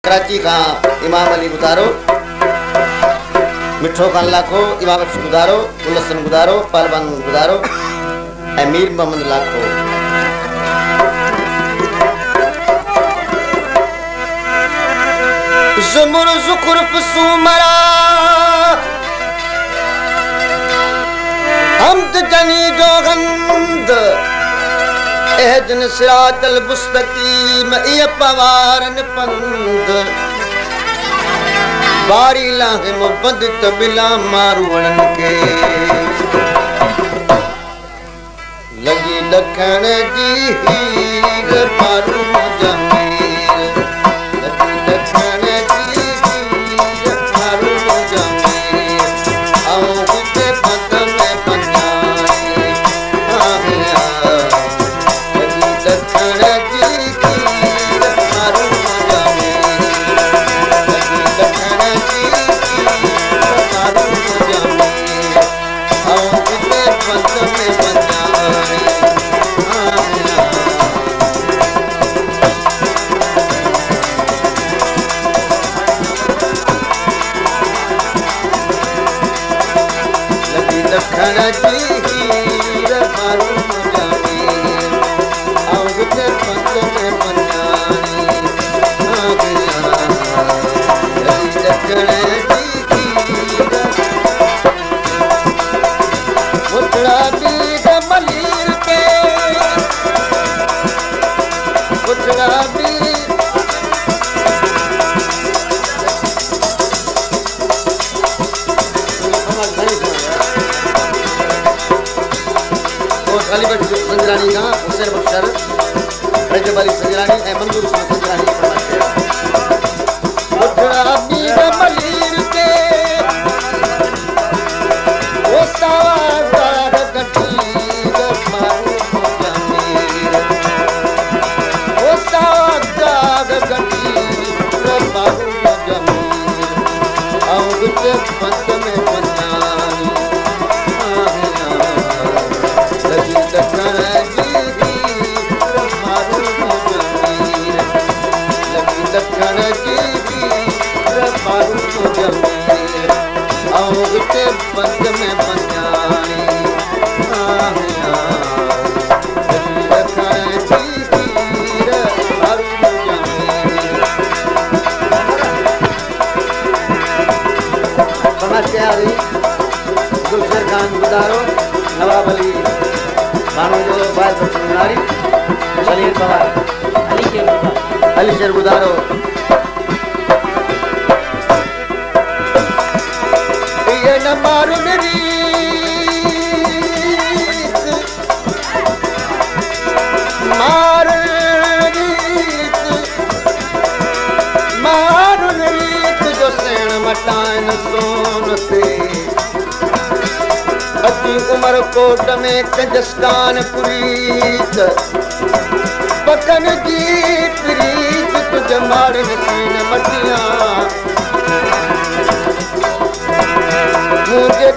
कराची का इमाम अली गुदारो, मिठो खान लाखो, इमाम अफस गुदारो, उल्लसन गुदारो, पहलवान गुदारो, अमीर मोहम्मद लाखो। ज़ुमर ज़ुखुरफ सुमरा हमद जनी जोगंद एहदन सिरातल मुस्तकीम ये पवारन पंद बारी लाहे मुबद्दत बिला मारुवन के लगी लखन जी हीर मारू जमीर लगी लखन जी हीर मारू जमीर आओ गुटे पद में पंजाई आहिया लगी लखन जी हीर मारू जमीर लगी लखन जी हीर मारू जमीर आओ गुटे पद में पंजाई लखन जी हीर मारू जमीर आओ गुटे पद में पंजाई लखन जी हीर उतरा बीग मलीर के उतरा बीग अलीगढ़ संजरानी का हुसैन बख्तर रजब अली संजरानी है मंजूर संजरानी उठड़ा बीग मलीर के ओ सावा गटी मारू जमीर ओ सावा गटी मारू जमीर आओ गुटे पद में पंजानी लगी लखन जी हीर मारू जमीर लगी लखन जी हीर मारू जमीर आओ गुटे पद में पंजानी लगी लखन जी हीर मारू जमीर बना के आ रही गुलशर खान गुदारो नवाब अली खानों जो बाल बच्चनारी सलीम पवार अली शेर गुदारो ये न मारू रीत मार रीत जो सेण मटान सोन से अति उमर कोट में कजस्तान पुरीत पकन जी प्रीत तुझ मार नसीन मटिया मुझे